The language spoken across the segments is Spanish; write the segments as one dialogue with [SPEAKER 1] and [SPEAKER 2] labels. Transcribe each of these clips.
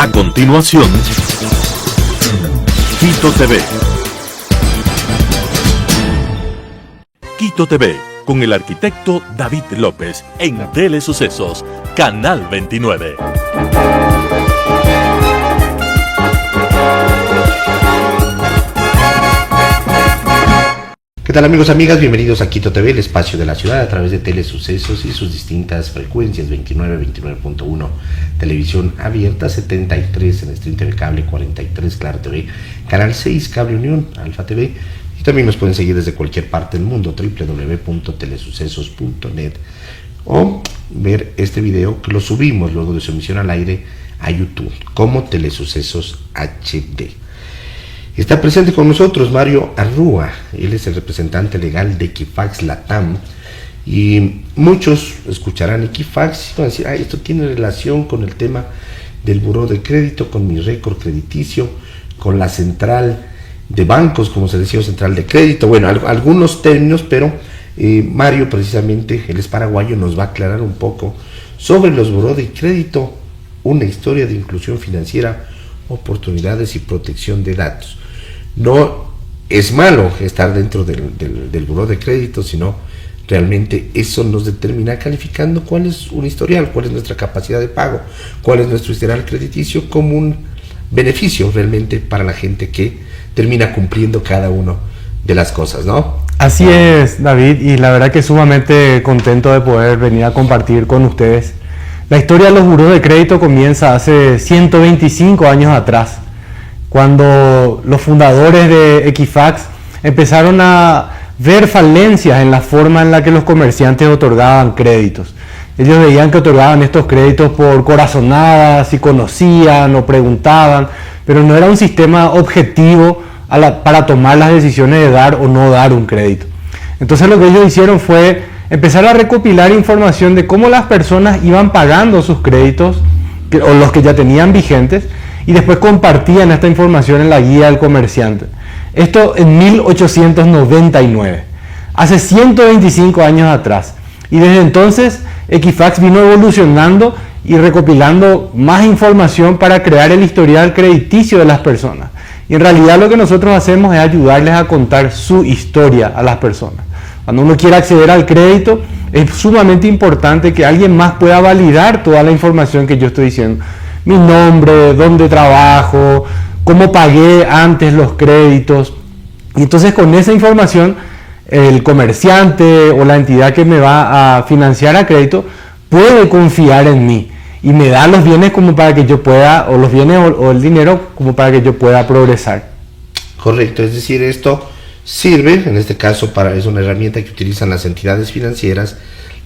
[SPEAKER 1] A continuación, Quito TV. Quito TV, con el arquitecto David López, en Telesucesos, Canal 29.
[SPEAKER 2] ¿Qué tal, amigos, amigas? Bienvenidos a Quito TV, el espacio de la ciudad a través de Telesucesos y sus distintas frecuencias: 29, 29.1, televisión abierta, 73 en Stream TV Cable, 43 Claro TV, Canal 6 Cable Unión, Alfa TV, y también nos pueden seguir desde cualquier parte del mundo, www.telesucesos.net, o ver este video que lo subimos luego de su emisión al aire a YouTube como Telesucesos HD. Está presente con nosotros Mario Arrúa, él es el representante legal de Equifax Latam, y muchos escucharán Equifax y van a decir: esto tiene relación con el tema del buró de crédito, con mi récord crediticio, con la central de bancos, como se decía, central de crédito, bueno, algunos términos, pero Mario, precisamente, él es paraguayo, nos va a aclarar un poco sobre los buró de crédito, una historia de inclusión financiera, oportunidades y protección de datos. No es malo estar dentro del buró de crédito, sino realmente eso nos determina calificando cuál es un historial, cuál es nuestra capacidad de pago, cuál es nuestro historial crediticio, como un beneficio realmente para la gente que termina cumpliendo cada una de las cosas, ¿no?
[SPEAKER 3] Así es, David, y la verdad que sumamente contento de poder venir a compartir con ustedes. La historia de los buros de crédito comienza hace 125 años atrás, cuando los fundadores de Equifax empezaron a ver falencias en la forma en la que los comerciantes otorgaban créditos. Ellos veían que otorgaban estos créditos por corazonadas, si conocían o preguntaban, pero no era un sistema objetivo para tomar las decisiones de dar o no dar un crédito. Entonces lo que ellos hicieron fue empezar a recopilar información de cómo las personas iban pagando sus créditos, o los que ya tenían vigentes, y después compartían esta información en la guía del comerciante. Esto en 1899, hace 125 años atrás. Y desde entonces Equifax vino evolucionando y recopilando más información para crear el historial crediticio de las personas. Y en realidad lo que nosotros hacemos es ayudarles a contar su historia a las personas. Cuando uno quiere acceder al crédito, es sumamente importante que alguien más pueda validar toda la información que yo estoy diciendo. Mi nombre, dónde trabajo, cómo pagué antes los créditos. Y entonces con esa información, el comerciante o la entidad que me va a financiar a crédito puede confiar en mí y me da los bienes como para que yo pueda, o los bienes o el dinero como para que yo pueda progresar.
[SPEAKER 2] Correcto, es decir, esto sirve, en este caso, es una herramienta que utilizan las entidades financieras,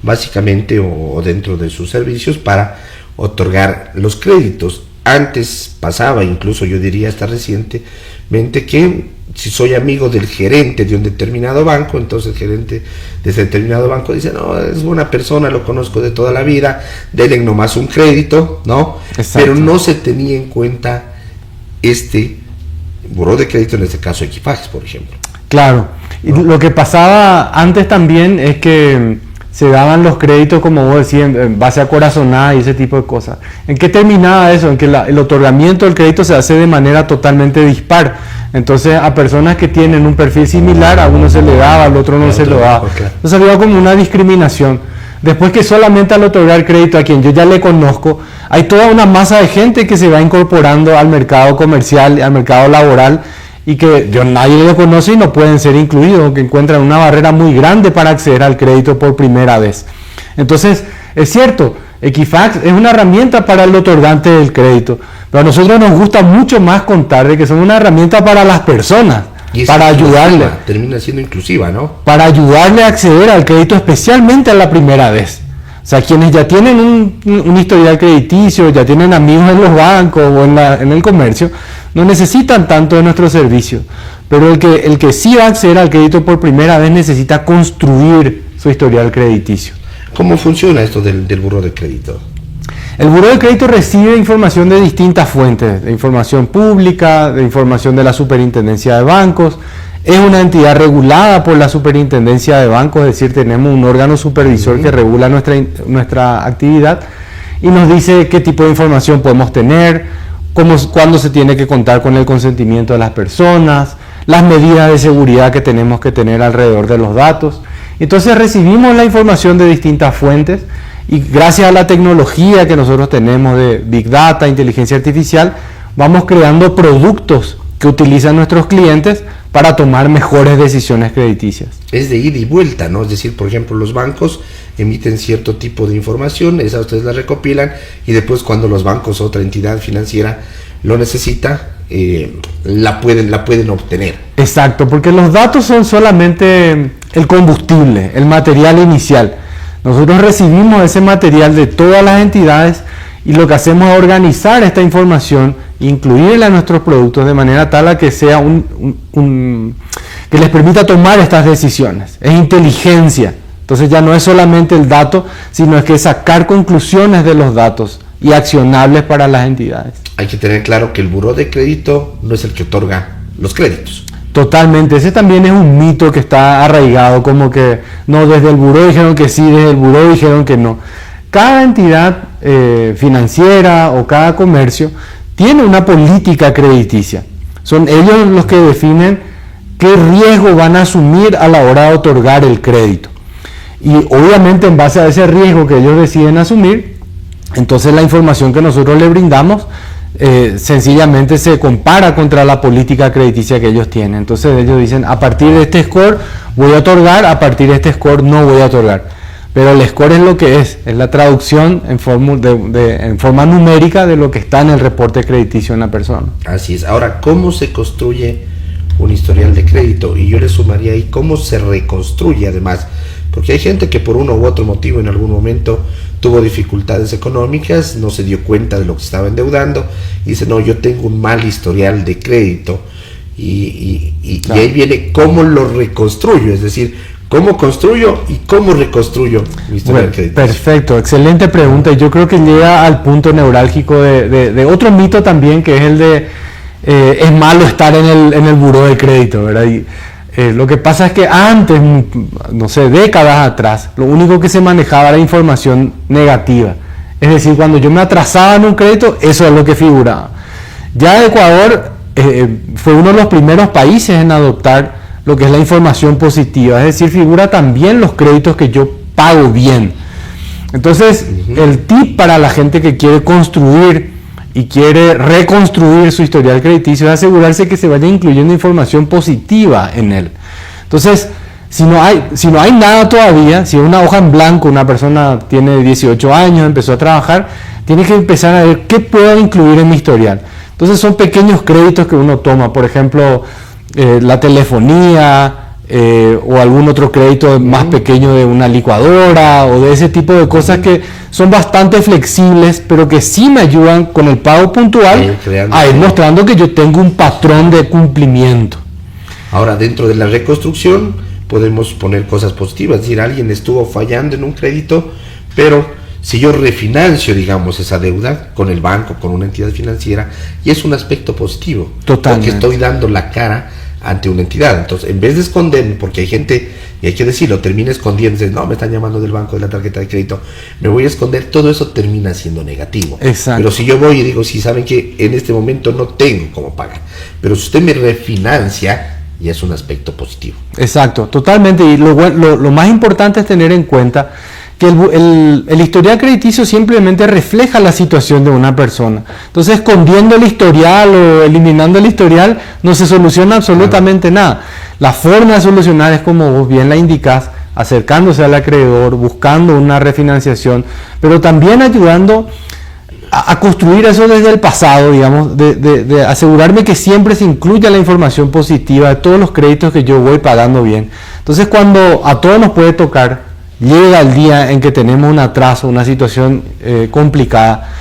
[SPEAKER 2] básicamente, o dentro de sus servicios, para otorgar los créditos. Antes pasaba, incluso yo diría hasta recientemente, que si soy amigo del gerente de un determinado banco, entonces el gerente de ese determinado banco dice: no, es buena persona, lo conozco de toda la vida, denle nomás un crédito, ¿no? Exacto. Pero no se tenía en cuenta este buró de crédito, en este caso Equifax, por ejemplo.
[SPEAKER 3] Claro, y lo que pasaba antes también es que se daban los créditos, como vos decías, en base a corazonada y ese tipo de cosas. ¿En qué terminaba eso? En que el otorgamiento del crédito se hace de manera totalmente dispar. Entonces a personas que tienen un perfil similar, a uno se le daba, al otro no se lo daba. Entonces había como una discriminación. Después, que solamente al otorgar crédito a quien yo ya le conozco, hay toda una masa de gente que se va incorporando al mercado comercial, al mercado laboral, y que nadie lo conoce y no pueden ser incluidos, que encuentran una barrera muy grande para acceder al crédito por primera vez. Entonces, es cierto, Equifax es una herramienta para el otorgante del crédito, pero a nosotros nos gusta mucho más contar de que son una herramienta para las personas, para ayudarle.
[SPEAKER 2] Termina siendo inclusiva, ¿no?
[SPEAKER 3] Para ayudarle a acceder al crédito, especialmente a la primera vez. O sea, quienes ya tienen un historial crediticio, ya tienen amigos en los bancos o en el comercio, no necesitan tanto de nuestro servicio. Pero el que sí va a acceder al crédito por primera vez necesita construir su historial crediticio.
[SPEAKER 2] ¿Cómo funciona esto del buró de crédito?
[SPEAKER 3] El buró de crédito recibe información de distintas fuentes, de información pública, de información de la Superintendencia de Bancos. Es una entidad regulada por la Superintendencia de Bancos, es decir, tenemos un órgano supervisor que regula nuestra actividad y nos dice qué tipo de información podemos tener, como cuando se tiene que contar con el consentimiento de las personas, las medidas de seguridad que tenemos que tener alrededor de los datos. Entonces recibimos la información de distintas fuentes y gracias a la tecnología que nosotros tenemos de Big Data, inteligencia artificial, vamos creando productos que utilizan nuestros clientes para tomar mejores decisiones crediticias.
[SPEAKER 2] Es de ida y vuelta, ¿no? Es decir, por ejemplo, los bancos emiten cierto tipo de información, esa ustedes la recopilan y después cuando los bancos o otra entidad financiera lo necesita, la pueden obtener.
[SPEAKER 3] Exacto, porque los datos son solamente el combustible, el material inicial. Nosotros recibimos ese material de todas las entidades y lo que hacemos es organizar esta información, incluirla en nuestros productos de manera tal a que sea que les permita tomar estas decisiones. Es inteligencia. Entonces ya no es solamente el dato, sino es que sacar conclusiones de los datos y accionables para las entidades.
[SPEAKER 2] Hay que tener claro que el buró de crédito no es el que otorga los créditos.
[SPEAKER 3] Totalmente, ese también es un mito que está arraigado, como que no, desde el buró dijeron que sí, desde el buró dijeron que no. Cada entidad financiera o cada comercio tiene una política crediticia. Son ellos los que definen qué riesgo van a asumir a la hora de otorgar el crédito. Y obviamente en base a ese riesgo que ellos deciden asumir, entonces la información que nosotros le brindamos sencillamente se compara contra la política crediticia que ellos tienen. Entonces ellos dicen, a partir de este score voy a otorgar, a partir de este score no voy a otorgar. Pero el score es lo que es la traducción en forma numérica de lo que está en el reporte crediticio de una persona.
[SPEAKER 2] Así es. Ahora, ¿cómo se construye un historial de crédito? Y yo le sumaría ahí, ¿cómo se reconstruye además? Porque hay gente que por uno u otro motivo en algún momento tuvo dificultades económicas, no se dio cuenta de lo que estaba endeudando y dice, no, yo tengo un mal historial de crédito y
[SPEAKER 3] Claro.
[SPEAKER 2] ahí viene cómo lo reconstruyo, es decir, cómo construyo y cómo reconstruyo mi historial de crédito.
[SPEAKER 3] Perfecto, excelente pregunta. Yo creo que llega al punto neurálgico de otro mito también, que es el de es malo estar en el buró de crédito, ¿verdad? Y, lo que pasa es que antes, no sé, décadas atrás, lo único que se manejaba era información negativa. Es decir, cuando yo me atrasaba en un crédito, eso es lo que figuraba. Ya Ecuador fue uno de los primeros países en adoptar lo que es la información positiva. Es decir, figura también los créditos que yo pago bien. Entonces, el tip para la gente que quiere construir y quiere reconstruir su historial crediticio es asegurarse que se vaya incluyendo información positiva en él. Entonces, si no hay nada todavía, si es una hoja en blanco, una persona tiene 18 años, empezó a trabajar, tiene que empezar a ver qué puedo incluir en mi historial. Entonces son pequeños créditos que uno toma, por ejemplo, la telefonía, o algún otro crédito más pequeño de una licuadora o de ese tipo de cosas que son bastante flexibles, pero que sí me ayudan con el pago puntual a ir mostrando que yo tengo un patrón de cumplimiento.
[SPEAKER 2] Ahora, dentro de la reconstrucción podemos poner cosas positivas, es decir, alguien estuvo fallando en un crédito, pero si yo refinancio, digamos, esa deuda con el banco, con una entidad financiera, y es un aspecto positivo,
[SPEAKER 3] Totalmente.
[SPEAKER 2] porque estoy dando la cara ante una entidad. Entonces, en vez de esconderme, porque hay gente, y hay que decirlo, termina escondiendo, no, me están llamando del banco, de la tarjeta de crédito, me voy a esconder, todo eso termina siendo negativo.
[SPEAKER 3] Exacto.
[SPEAKER 2] Pero si yo voy y digo, si saben que en este momento no tengo cómo pagar, pero si usted me refinancia, ya es un aspecto positivo.
[SPEAKER 3] Exacto, totalmente. Y lo más importante es tener en cuenta que el historial crediticio simplemente refleja la situación de una persona. Entonces, escondiendo el historial o eliminando el historial no se soluciona absolutamente nada. La forma de solucionar es como vos bien la indicás, acercándose al acreedor, buscando una refinanciación, pero también ayudando a construir eso desde el pasado, digamos, de asegurarme que siempre se incluya la información positiva de todos los créditos que yo voy pagando bien. Entonces, cuando a todos nos puede tocar, llega el día en que tenemos un atraso, una situación complicada,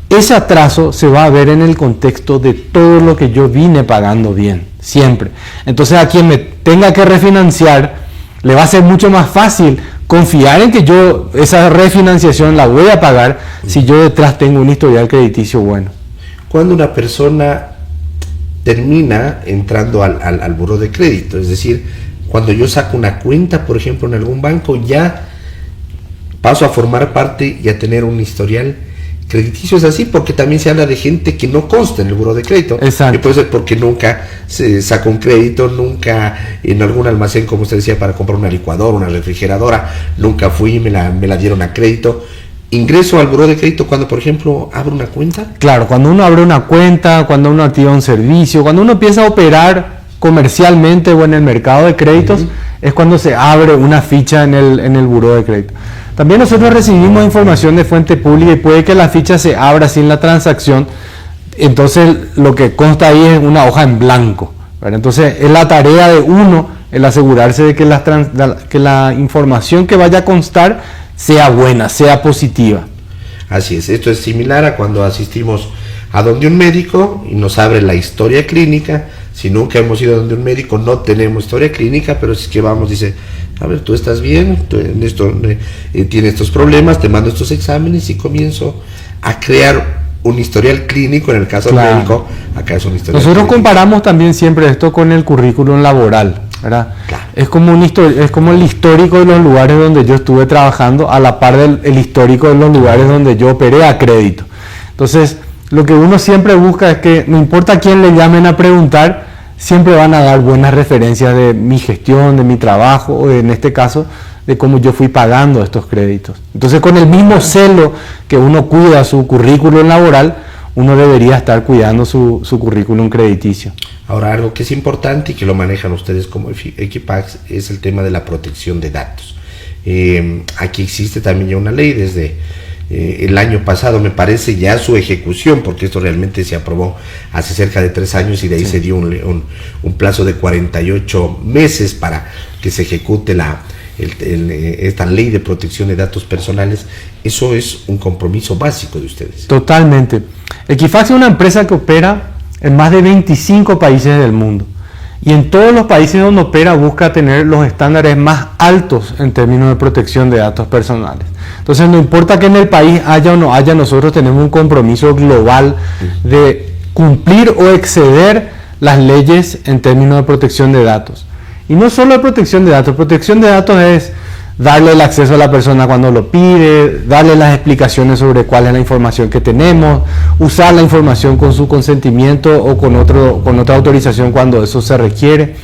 [SPEAKER 3] ese atraso se va a ver en el contexto de todo lo que yo vine pagando bien, siempre. Entonces, a quien me tenga que refinanciar, le va a ser mucho más fácil confiar en que yo esa refinanciación la voy a pagar si yo detrás tengo un historial crediticio bueno.
[SPEAKER 2] Cuando una persona termina entrando al buró de crédito, es decir, cuando yo saco una cuenta, por ejemplo, en algún banco, ya paso a formar parte y a tener un historial crediticio es así, porque también se habla de gente que no consta en el buró de crédito.
[SPEAKER 3] Exacto.
[SPEAKER 2] Y puede ser porque nunca se sacó un crédito, nunca en algún almacén, como usted decía, para comprar una licuadora, una refrigeradora, nunca fui y me la dieron a crédito. Ingreso al buró de crédito cuando, por ejemplo, abro una cuenta.
[SPEAKER 3] Claro, cuando uno abre una cuenta, cuando uno activa un servicio, cuando uno empieza a operar comercialmente o en el mercado de créditos, es cuando se abre una ficha en el buró de crédito. También nosotros recibimos información de fuente pública y puede que la ficha se abra sin la transacción, entonces lo que consta ahí es una hoja en blanco, ¿verdad? Entonces es la tarea de uno el asegurarse de que la información que vaya a constar sea buena, sea positiva.
[SPEAKER 2] Así es, esto es similar a cuando asistimos a donde un médico y nos abre la historia clínica. Si nunca hemos ido a donde un médico, no tenemos historia clínica, pero si es que vamos, dice, a ver, tú estás bien, tienes estos problemas, te mando estos exámenes y comienzo a crear un historial clínico. En el caso del médico, acá es un historial
[SPEAKER 3] Nosotros
[SPEAKER 2] clínico.
[SPEAKER 3] comparamos también siempre esto con el currículum laboral, ¿verdad?
[SPEAKER 2] Claro.
[SPEAKER 3] Es como el histórico de los lugares donde yo estuve trabajando a la par del histórico de los lugares donde yo operé a crédito. Entonces, lo que uno siempre busca es que no importa a quién le llamen a preguntar, siempre van a dar buenas referencias de mi gestión, de mi trabajo, o en este caso, de cómo yo fui pagando estos créditos. Entonces, con el mismo celo que uno cuida su currículum laboral, uno debería estar cuidando su currículum crediticio.
[SPEAKER 2] Ahora, algo que es importante y que lo manejan ustedes como Equifax es el tema de la protección de datos. Aquí existe también ya una ley desde el año pasado, me parece, ya su ejecución, porque esto realmente se aprobó hace cerca de 3 años y de ahí se dio un plazo de 48 meses para que se ejecute esta ley de protección de datos personales. Eso es un compromiso básico de ustedes.
[SPEAKER 3] Totalmente. Equifax es una empresa que opera en más de 25 países del mundo. Y en todos los países donde opera busca tener los estándares más altos en términos de protección de datos personales. Entonces, no importa que en el país haya o no haya, nosotros tenemos un compromiso global de cumplir o exceder las leyes en términos de protección de datos. Y no solo de protección de datos es darle el acceso a la persona cuando lo pide, darle las explicaciones sobre cuál es la información que tenemos, usar la información con su consentimiento o con otra autorización cuando eso se requiere.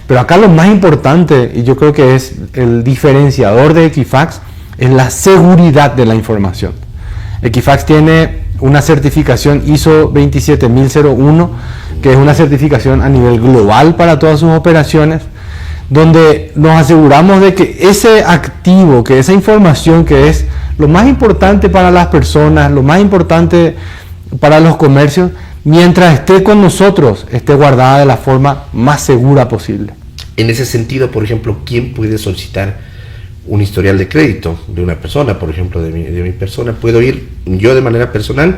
[SPEAKER 3] Pero acá lo más importante, y yo creo que es el diferenciador de Equifax, es la seguridad de la información. Equifax tiene una certificación ISO 27001, que es una certificación a nivel global para todas sus operaciones, donde nos aseguramos de que ese activo, que esa información que es lo más importante para las personas, lo más importante para los comercios, mientras esté con nosotros, esté guardada de la forma más segura posible.
[SPEAKER 2] En ese sentido, por ejemplo, ¿quién puede solicitar un historial de crédito de una persona? Por ejemplo, de mi persona, ¿puedo ir yo de manera personal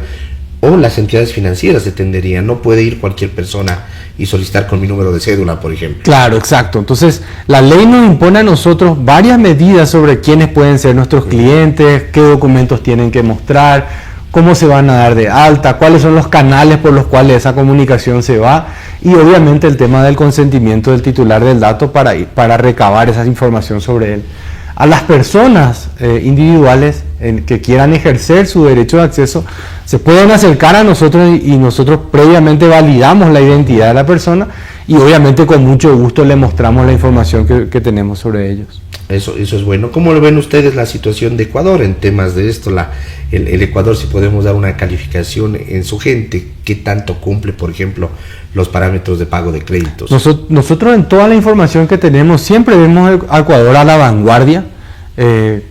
[SPEAKER 2] o las entidades financieras dependerían? No puede ir cualquier persona y solicitar con mi número de cédula, por ejemplo.
[SPEAKER 3] Claro, exacto. Entonces, la ley nos impone a nosotros varias medidas sobre quiénes pueden ser nuestros clientes, qué documentos tienen que mostrar, cómo se van a dar de alta, cuáles son los canales por los cuales esa comunicación se va, y obviamente el tema del consentimiento del titular del dato para recabar esa información sobre él. A las personas individuales que quieran ejercer su derecho de acceso, se pueden acercar a nosotros y nosotros previamente validamos la identidad de la persona y obviamente con mucho gusto le mostramos la información que tenemos sobre ellos.
[SPEAKER 2] Eso es bueno. ¿Cómo lo ven ustedes la situación de Ecuador en temas de esto? El Ecuador, si podemos dar una calificación en su gente, ¿qué tanto cumple, por ejemplo, los parámetros de pago de créditos?
[SPEAKER 3] Nosotros en toda la información que tenemos siempre vemos a Ecuador a la vanguardia.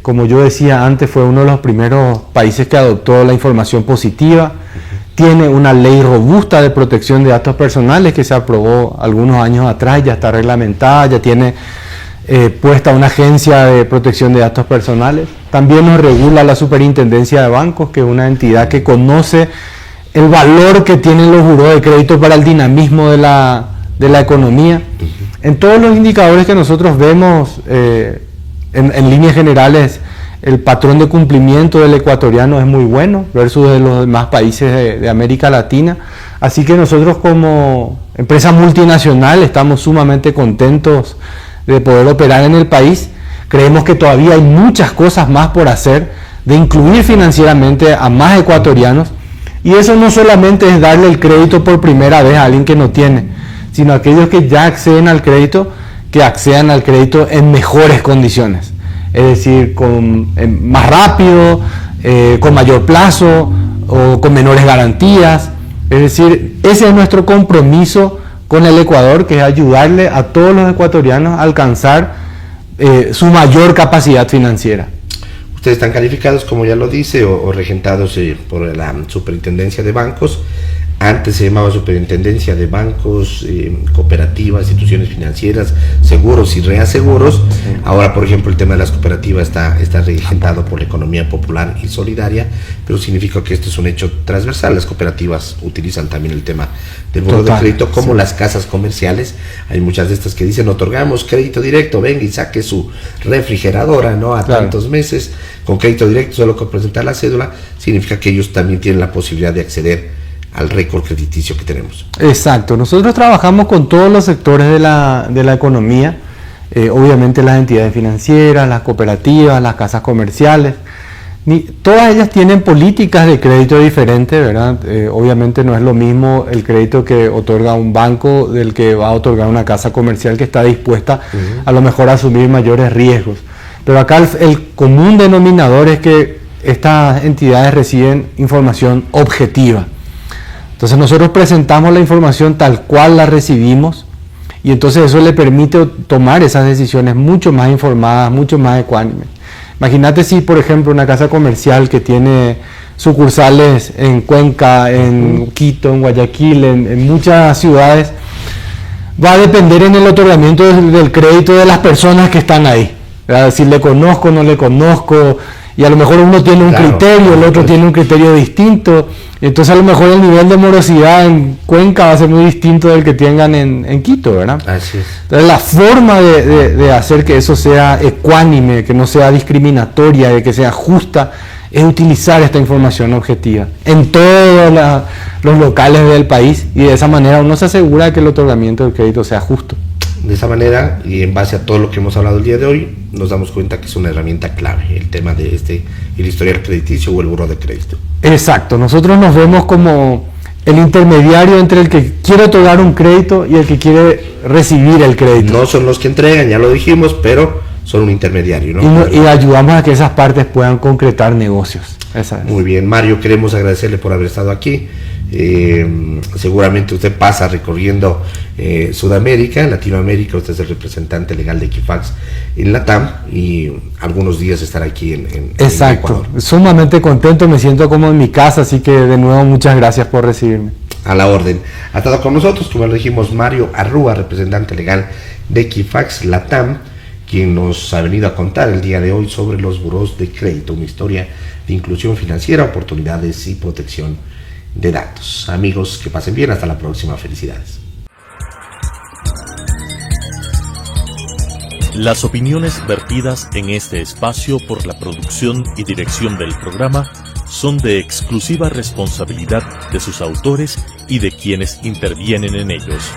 [SPEAKER 3] Como yo decía antes, fue uno de los primeros países que adoptó la información positiva. Tiene una ley robusta de protección de datos personales que se aprobó algunos años atrás, ya está reglamentada, ya tiene puesta una agencia de protección de datos personales. También nos regula la Superintendencia de Bancos, que es una entidad que conoce el valor que tienen los buros de crédito para el dinamismo de la economía. En todos los indicadores que nosotros vemos, en líneas generales, el patrón de cumplimiento del ecuatoriano es muy bueno versus de los demás países de América Latina. Así que nosotros como empresa multinacional estamos sumamente contentos de poder operar en el país. Creemos que todavía hay muchas cosas más por hacer de incluir financieramente a más ecuatorianos. Y eso no solamente es darle el crédito por primera vez a alguien que no tiene, sino a aquellos que ya acceden al crédito, que accedan al crédito en mejores condiciones. Es decir, más rápido, con mayor plazo o con menores garantías. Es decir, ese es nuestro compromiso con el Ecuador, que es ayudarle a todos los ecuatorianos a alcanzar su mayor capacidad financiera.
[SPEAKER 2] Ustedes están calificados, como ya lo dice, o regentados por la Superintendencia de Bancos. Antes se llamaba Superintendencia de Bancos, Cooperativas, Instituciones Financieras, Seguros y Reaseguros. Ahora, por ejemplo, el tema de las cooperativas está regentado por la economía popular y solidaria, pero significa que esto es un hecho transversal. Las cooperativas utilizan también el tema del buro de crédito, como sí. Las casas comerciales. Hay muchas de estas que dicen: otorgamos crédito directo, venga y saque su refrigeradora, ¿no? A tantos meses, con crédito directo, solo con presentar la cédula. Significa que ellos también tienen la posibilidad de acceder al récord crediticio que tenemos.
[SPEAKER 3] Exacto, nosotros trabajamos con todos los sectores de la economía, obviamente las entidades financieras, las cooperativas, las casas comerciales, todas ellas tienen políticas de crédito diferentes, ¿verdad? Obviamente no es lo mismo el crédito que otorga un banco del que va a otorgar una casa comercial que está dispuesta a lo mejor a asumir mayores riesgos. Pero acá el común denominador es que estas entidades reciben información objetiva. Entonces nosotros presentamos la información tal cual la recibimos, y entonces eso le permite tomar esas decisiones mucho más informadas, mucho más ecuánimes. Imagínate si, por ejemplo, una casa comercial que tiene sucursales en Cuenca, en Quito, en Guayaquil, en muchas ciudades, va a depender en el otorgamiento del crédito de las personas que están ahí, ¿verdad? Si le conozco, no le conozco, y a lo mejor uno tiene un criterio, el otro tiene un criterio distinto. Entonces a lo mejor el nivel de morosidad en Cuenca va a ser muy distinto del que tengan en Quito, ¿verdad?
[SPEAKER 2] Así es.
[SPEAKER 3] Entonces la forma de hacer que eso sea ecuánime, que no sea discriminatoria, de que sea justa, es utilizar esta información objetiva en todos los locales del país, y de esa manera uno se asegura de que el otorgamiento del crédito sea justo.
[SPEAKER 2] De esa manera, y en base a todo lo que hemos hablado el día de hoy, nos damos cuenta que es una herramienta clave el tema de el historial crediticio o el buró de crédito.
[SPEAKER 3] Exacto, nosotros nos vemos como el intermediario entre el que quiere otorgar un crédito y el que quiere recibir el crédito.
[SPEAKER 2] No son los que entregan, ya lo dijimos, pero son un intermediario, ¿no?
[SPEAKER 3] Y ayudamos a que esas partes puedan concretar negocios.
[SPEAKER 2] Muy bien, Mario, queremos agradecerle por haber estado aquí. Seguramente usted pasa recorriendo Sudamérica, Latinoamérica. Usted es el representante legal de Equifax en Latam, y algunos días estará aquí en
[SPEAKER 3] Exacto, en sumamente contento, me siento como en mi casa, así que de nuevo muchas gracias por recibirme.
[SPEAKER 2] A la orden. Ha estado con nosotros, como lo dijimos, Mario Arrúa, representante legal de Equifax Latam, quien nos ha venido a contar el día de hoy sobre los burós de crédito, una historia de inclusión financiera, oportunidades y protección de datos. Amigos, que pasen bien, hasta la próxima, felicidades.
[SPEAKER 1] Las opiniones vertidas en este espacio por la producción y dirección del programa son de exclusiva responsabilidad de sus autores y de quienes intervienen en ellos.